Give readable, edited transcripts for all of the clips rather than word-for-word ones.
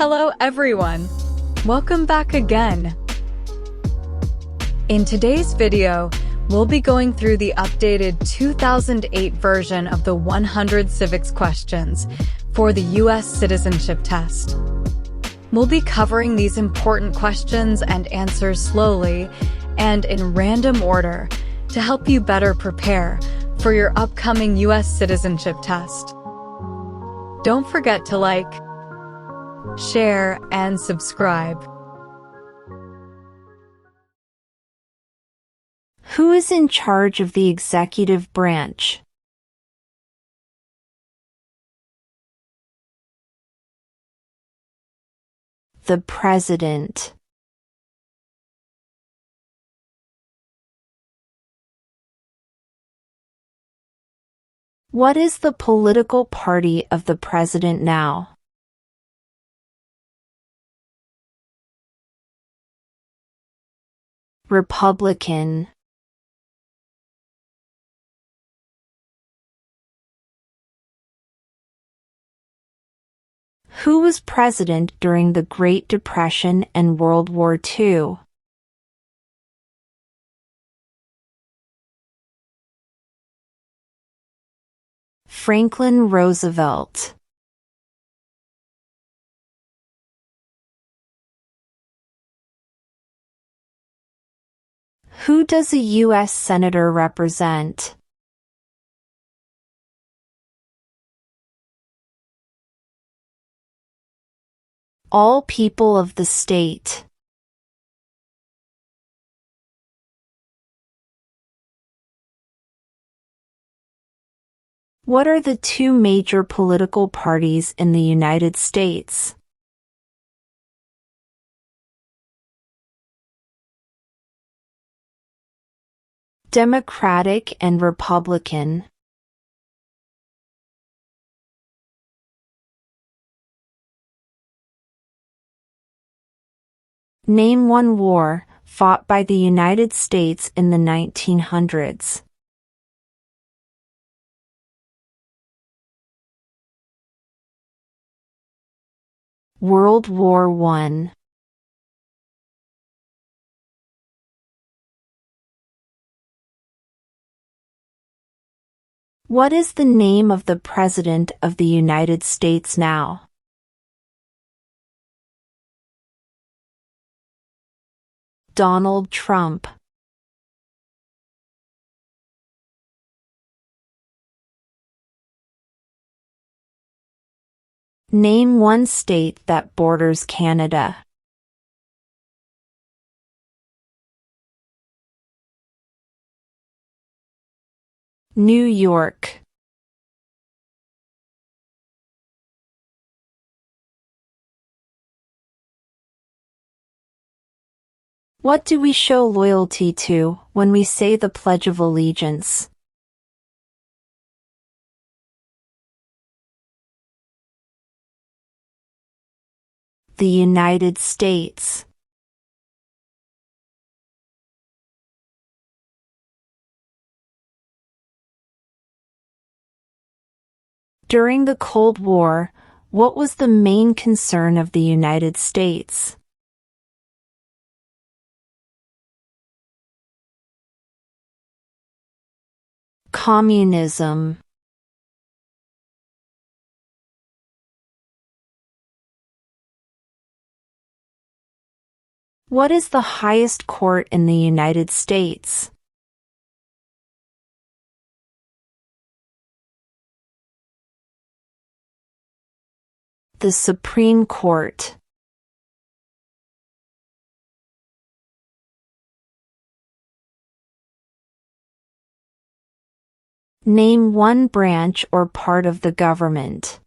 Hello everyone! Welcome back again! In today's video, we'll be going through the updated 2008 version of the 100 civics questions for the U.S. Citizenship Test. We'll be covering these important questions and answers slowly and in random order to help you better prepare for your upcoming U.S. Citizenship Test. Don't forget to like, share, and subscribe. Who is in charge of the executive branch? The President. What is the political party of the President now? Republican. Who was president during the Great Depression and World War II? Franklin Roosevelt. Who does a U.S. Senator represent? All people of the state. What are the two major political parties in the United States? Democratic and Republican. Name one war fought by the United States in the 1900s. World War I. What is the name of the President of the United States now? Donald Trump. Name one state that borders Canada. New York. What do we show loyalty to when we say the Pledge of Allegiance? The United States. During the Cold War, what was the main concern of the United States? Communism. What is the highest court in the United States? The Supreme Court. Name one branch or part of the government.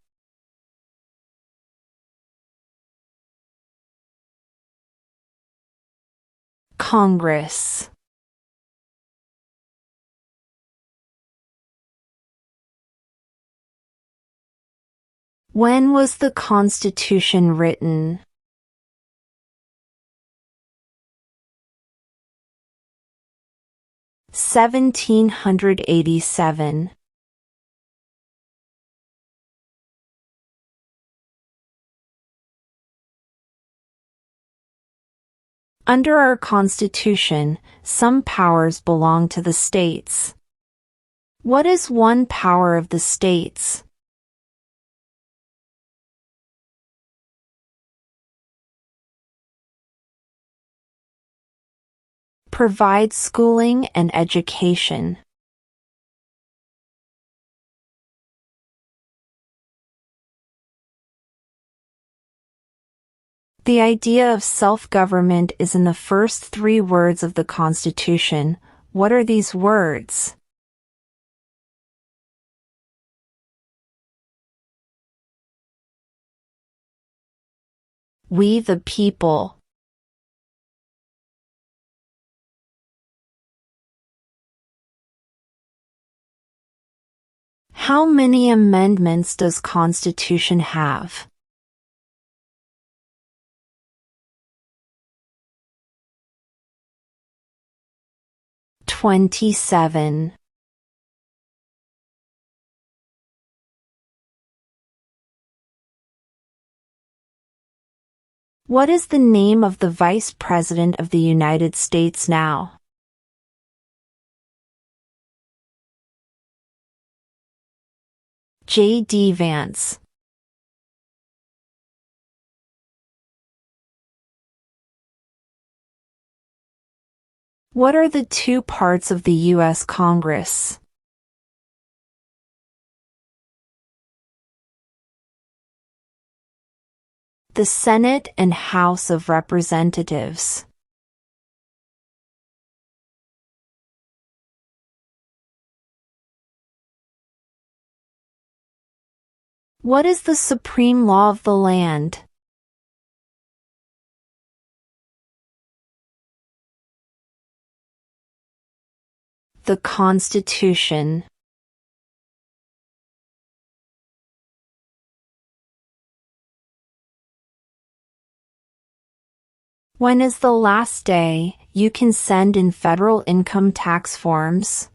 Congress. When was the Constitution written? 1787. Under our Constitution, some powers belong to the states. What is one power of the states? Provide schooling and education. The idea of self-government is in the first 3 words of the Constitution. What are these words? We the people. How many amendments does Constitution have? 27. What is the name of the Vice President of the United States now? J.D. Vance. What are the 2 parts of the U.S. Congress? The Senate and House of Representatives. What is the supreme law of the land? The Constitution. When is the last day you can send in federal income tax forms?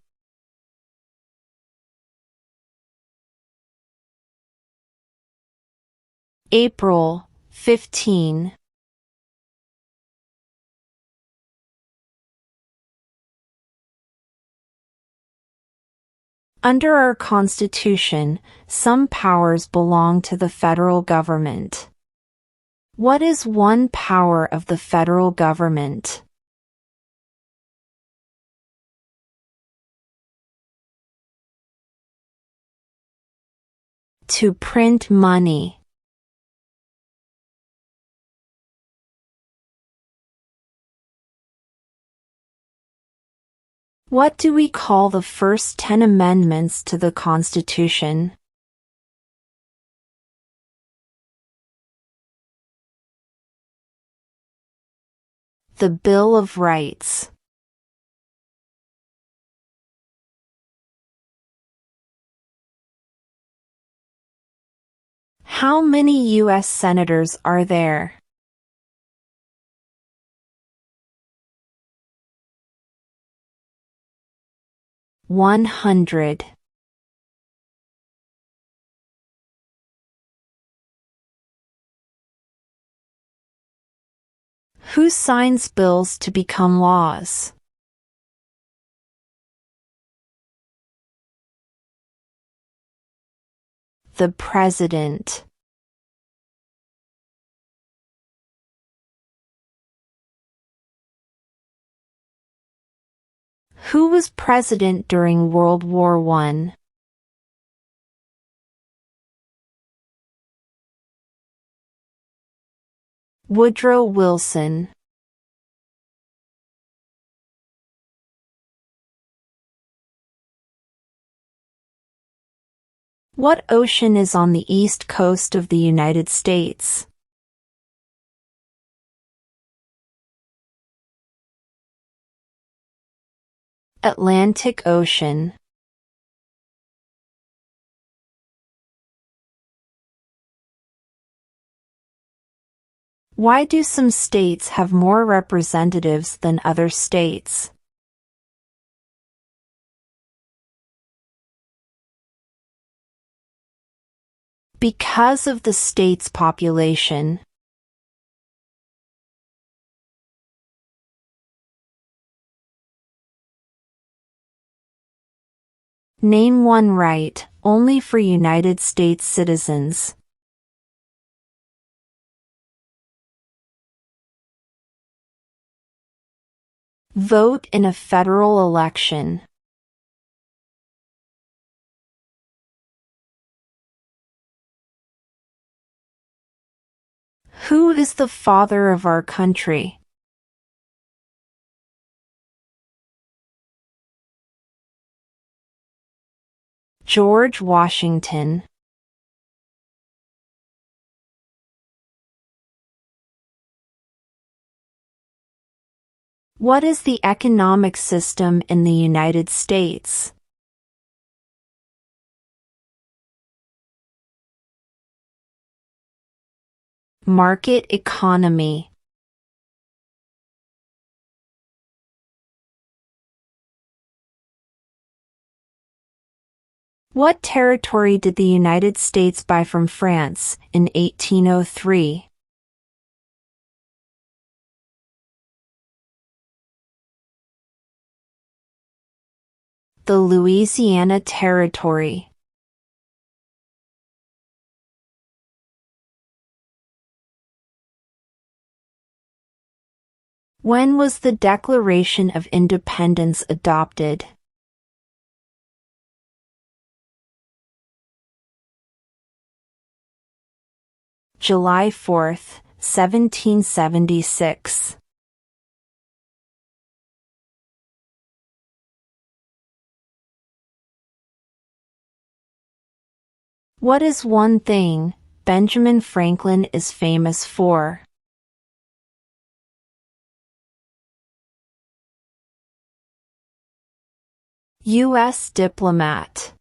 April 15. Under our Constitution, some powers belong to the federal government. What is one power of the federal government? To print money. What do we call the first 10 amendments to the Constitution? The Bill of Rights. How many U.S. senators are there? $100. Who signs bills to become laws? The President. Who was president during World War I? Woodrow Wilson. What ocean is on the east coast of the United States? Atlantic Ocean. Why do some states have more representatives than other states? Because of the state's population. Name one right, only for United States citizens. Vote in a federal election. Who is the father of our country? George Washington. What is the economic system in the United States? Market economy. What territory did the United States buy from France in 1803? The Louisiana Territory. When was the Declaration of Independence adopted? July 4, 1776. What is one thing Benjamin Franklin is famous for? U.S. diplomat.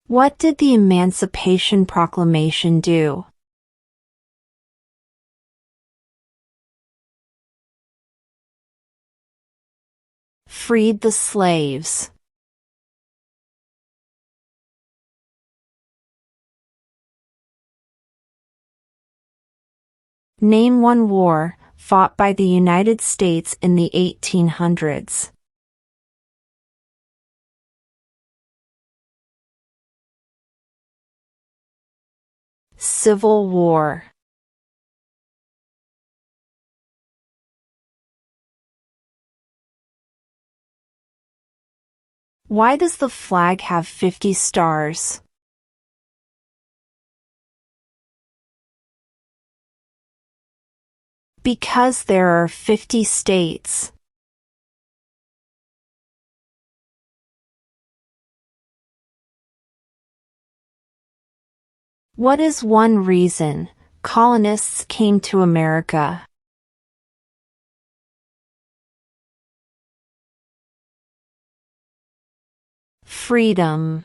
What did the Emancipation Proclamation do? Freed the slaves. Name one war fought by the United States in the 1800s. Civil War. Why does the flag have 50 stars? Because there are 50 states. What is one reason colonists came to America? Freedom.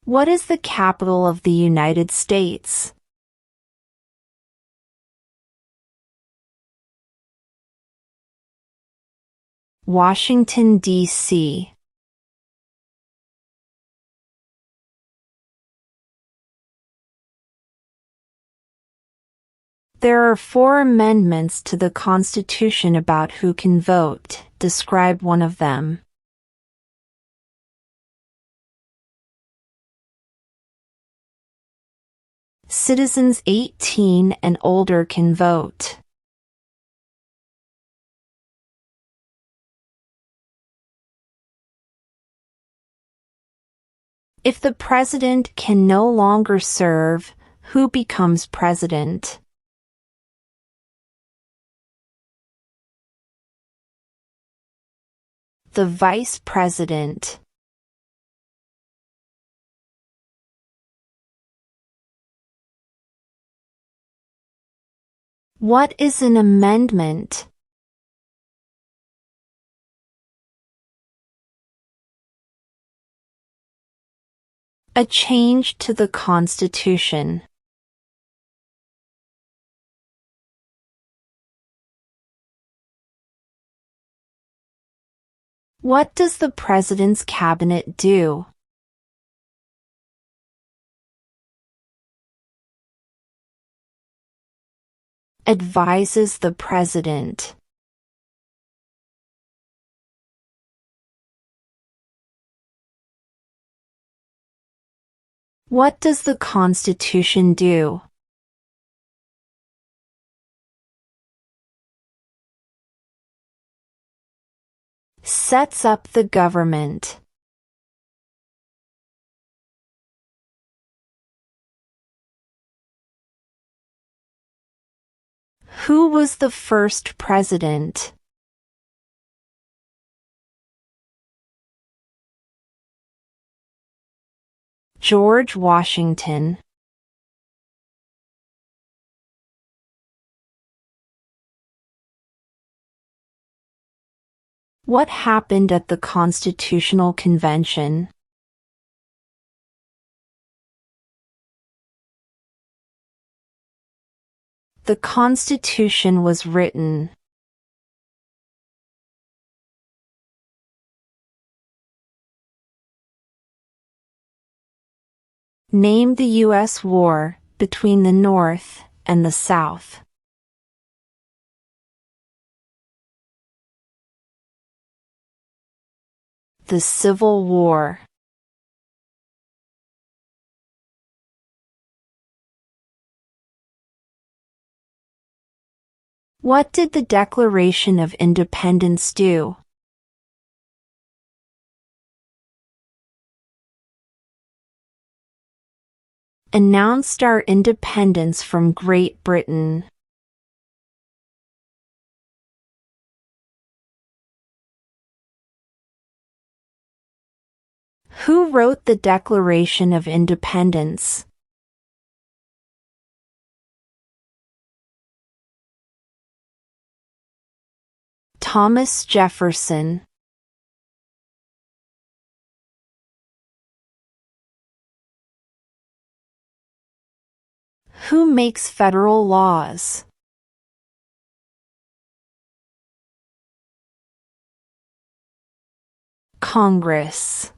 What is the capital of the United States? Washington, D.C. There are 4 amendments to the Constitution about who can vote. Describe one of them. Citizens 18 and older can vote. If the president can no longer serve, who becomes president? The vice president. What is an amendment? A change to the Constitution. What does the President's Cabinet do? Advises the President. What does the Constitution do? Sets up the government. Who was the first president? George Washington. What happened at the Constitutional Convention? The Constitution was written. Name the U.S. war between the North and the South. The Civil War. What did the Declaration of Independence do? Announced our independence from Great Britain. Who wrote the Declaration of Independence? Thomas Jefferson. Who makes federal laws? Congress.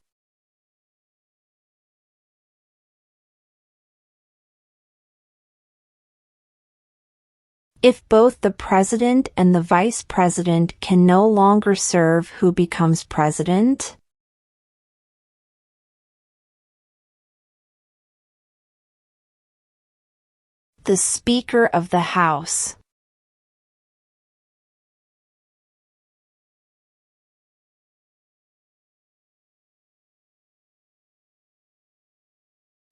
If both the president and the vice president can no longer serve, who becomes president? The Speaker of the House.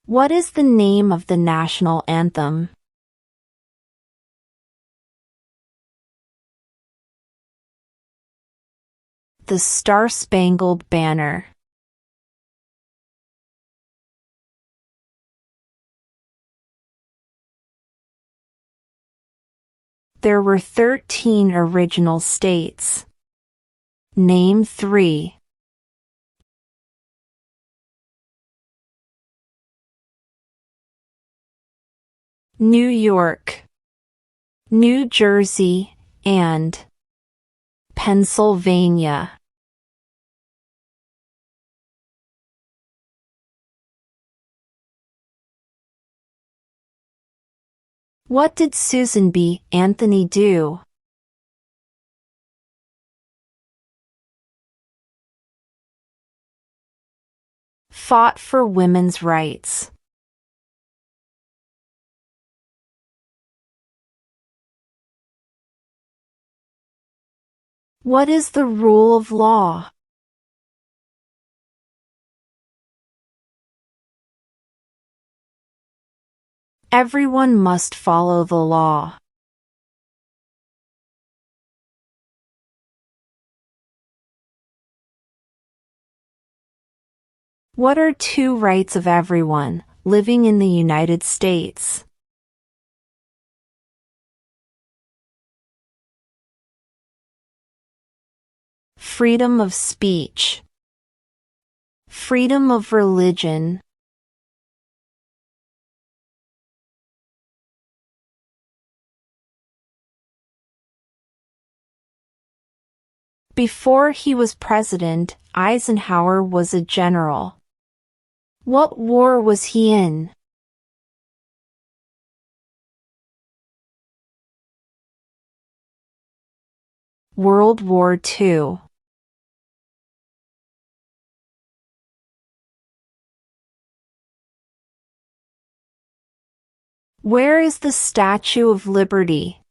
What is the name of the national anthem? The Star-Spangled Banner. There were 13 original states. Name 3. New York, New Jersey, and Pennsylvania. What did Susan B. Anthony do? Fought for women's rights. What is the rule of law? Everyone must follow the law. What are 2 rights of everyone living in the United States? Freedom of speech. Freedom of religion. Before he was president, Eisenhower was a general. What war was he in? World War II. Where is the Statue of Liberty?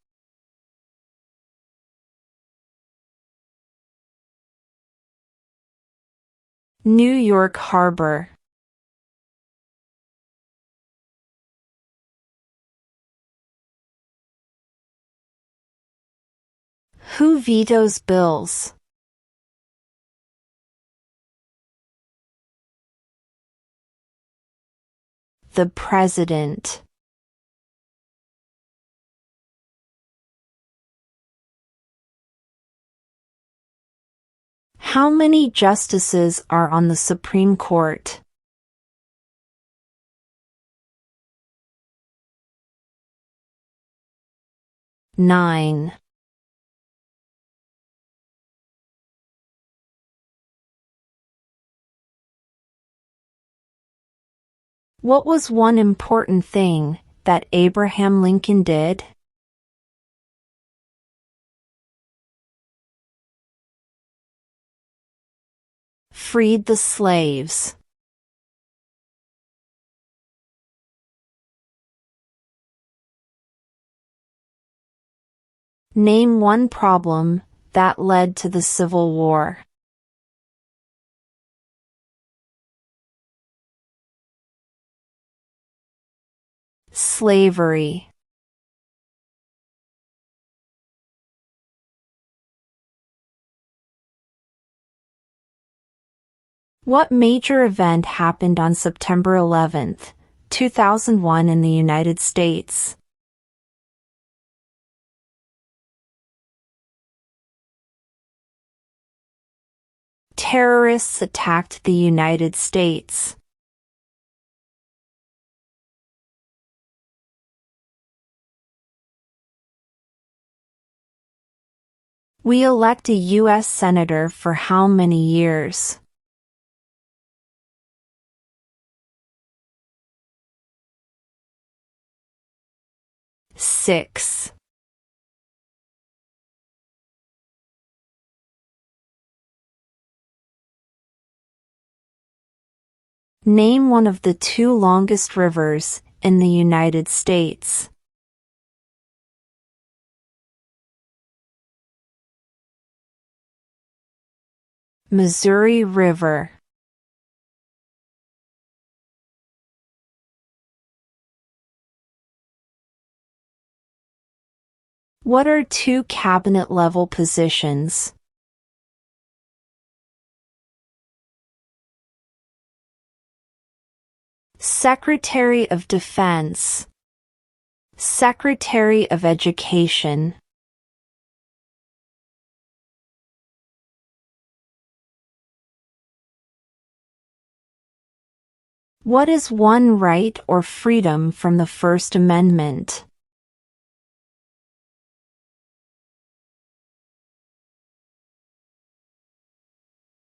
New York Harbor. Who vetoes bills? The President. How many justices are on the Supreme Court? 9. What was one important thing that Abraham Lincoln did? Freed the slaves. Name one problem that led to the Civil War. Slavery. What major event happened on September 11, 2001 in the United States? Terrorists attacked the United States. We elect a U.S. Senator for how many years? 6. Name one of the 2 longest rivers in the United States. Missouri River. What are 2 cabinet-level positions? Secretary of Defense. Secretary of Education. What is one right or freedom from the First Amendment?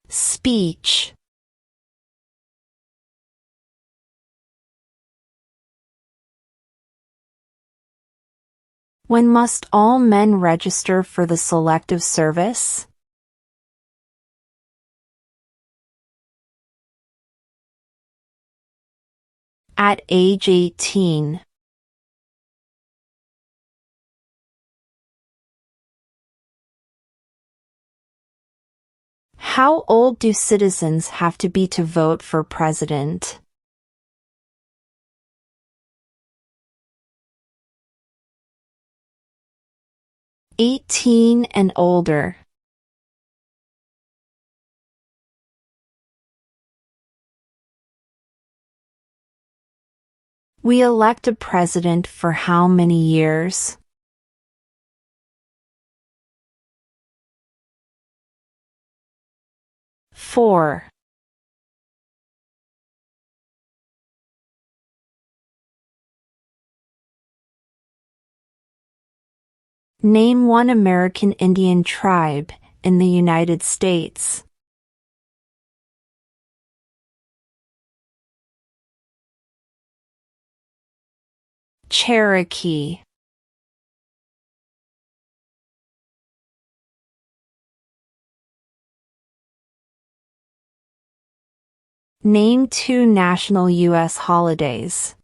Speech. When must all men register for the Selective Service? At age 18. How old do citizens have to be to vote for president? 18 and older. We elect a president for how many years? 4. Name one American Indian tribe in the United States? Cherokee. Name 2 national U.S. holidays.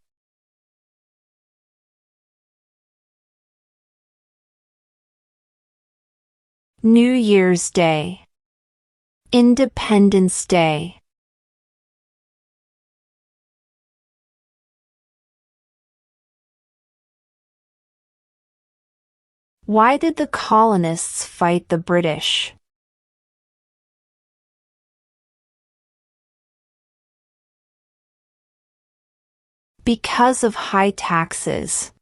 New Year's Day. Independence Day. Why did the colonists fight the British? Because of high taxes.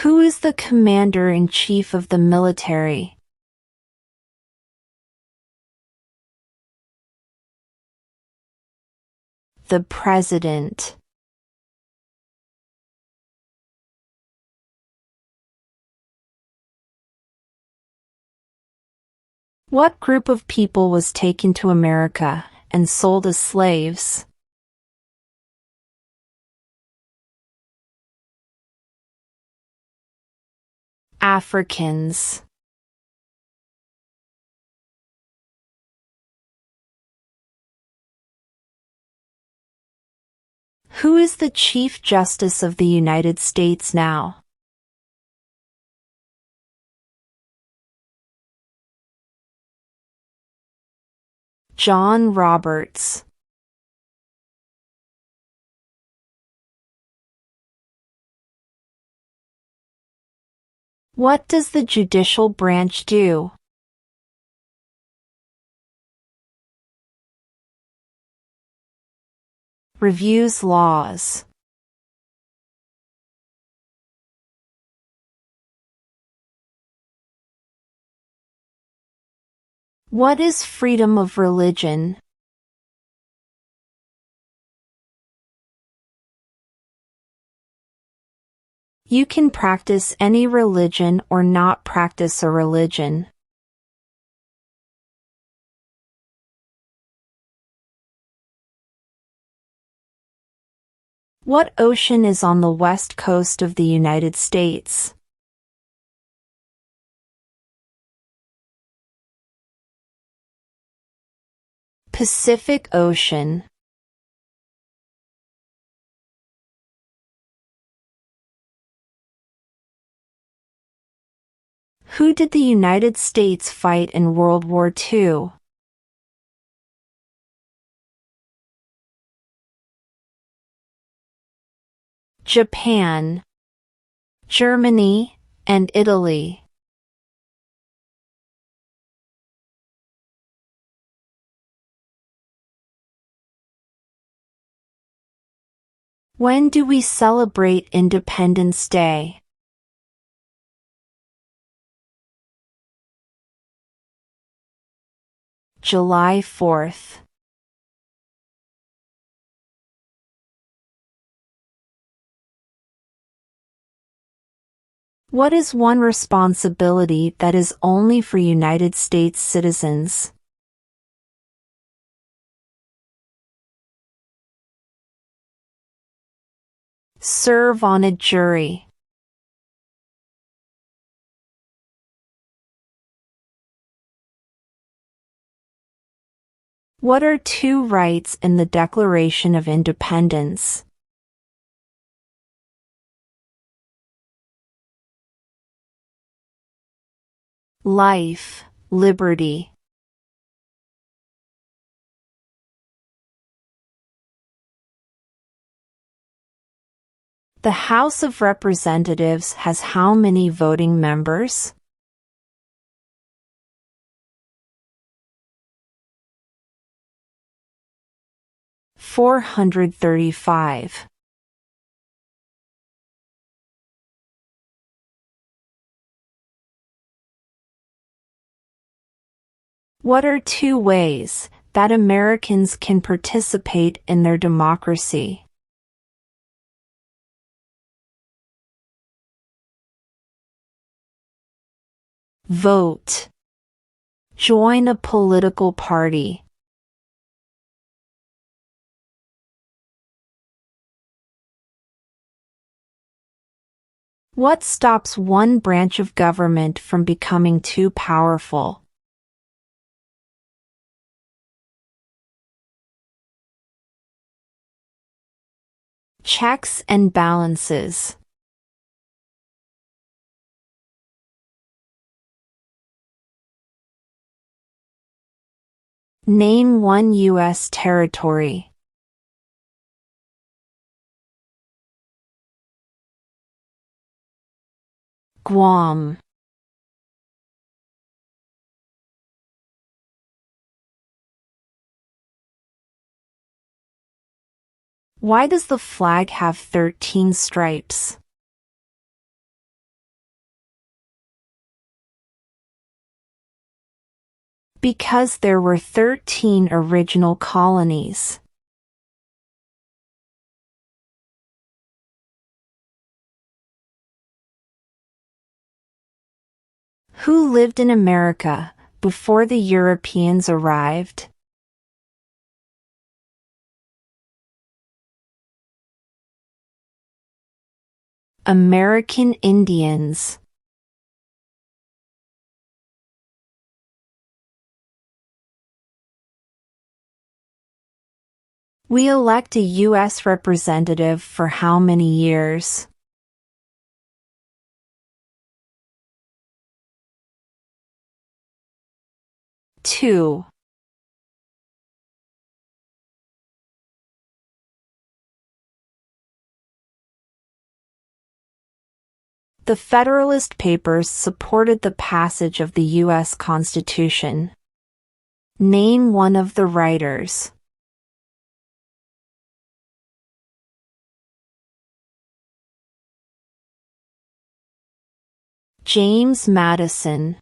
Who is the commander-in-chief of the military? The president. What group of people was taken to America and sold as slaves? Africans. Who is the Chief Justice of the United States now? John Roberts. What does the judicial branch do? Reviews laws. What is freedom of religion? You can practice any religion or not practice a religion. What ocean is on the west coast of the United States? Pacific Ocean. Who did the United States fight in World War II? Japan, Germany, and Italy. When do we celebrate Independence Day? July 4th. What is one responsibility that is only for United States citizens? Serve on a jury. What are 2 rights in the Declaration of Independence? Life, liberty. The House of Representatives has how many voting members? $435. What are 2 ways that Americans can participate in their democracy? Vote. Join a political party. What stops one branch of government from becoming too powerful? Checks and balances. Name one U.S. territory. Guam. Why does the flag have 13 stripes? Because there were 13 original colonies. Who lived in America before the Europeans arrived? American Indians. We elect a U.S. representative for how many years? Two. The Federalist Papers supported the passage of the U.S. Constitution. Name one of the writers. James Madison.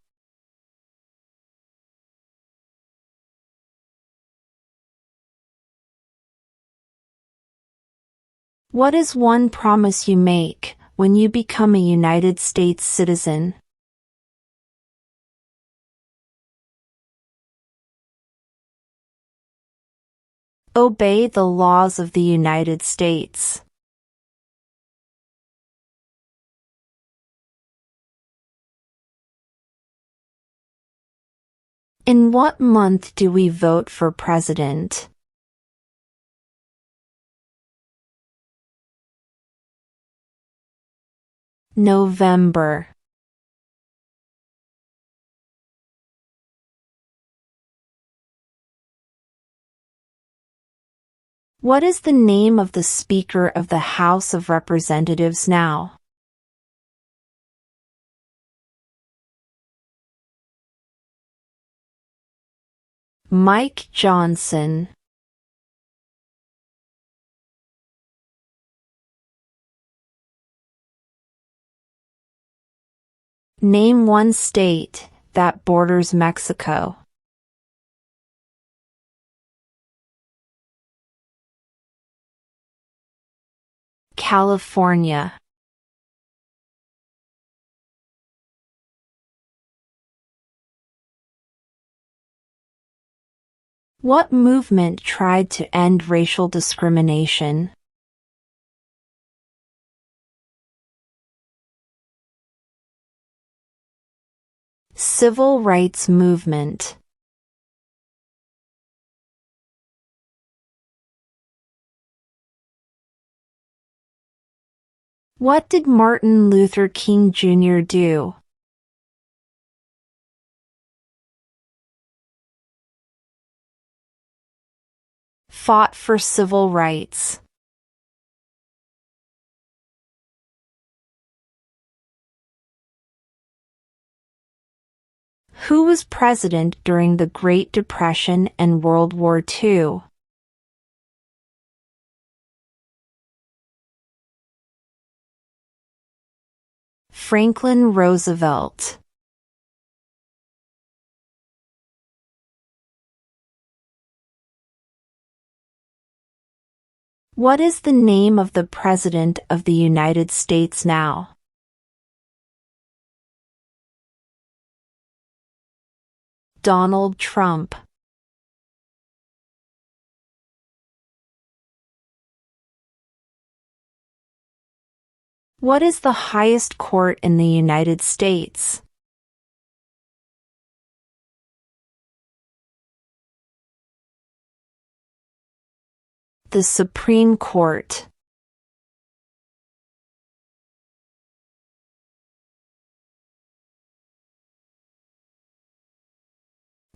What is one promise you make when you become a United States citizen? Obey the laws of the United States. In what month do we vote for president? November. What is the name of the Speaker of the House of Representatives now? Mike Johnson. Name one state that borders Mexico. California. What movement tried to end racial discrimination? Civil rights movement. What did Martin Luther King Jr. do? Fought for civil rights. Who was president during the Great Depression and World War II? Franklin Roosevelt. What is the name of the President of the United States now? Donald Trump? What is the highest court in the United States? The Supreme Court.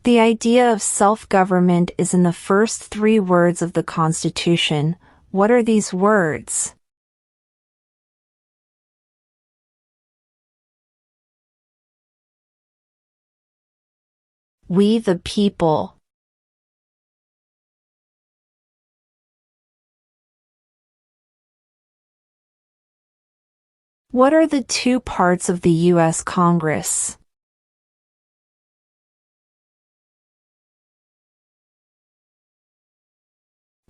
The idea of self-government is in the first 3 words of the Constitution. What are these words? We the people. What are the 2 parts of the U.S. Congress?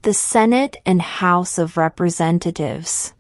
The Senate and House of Representatives.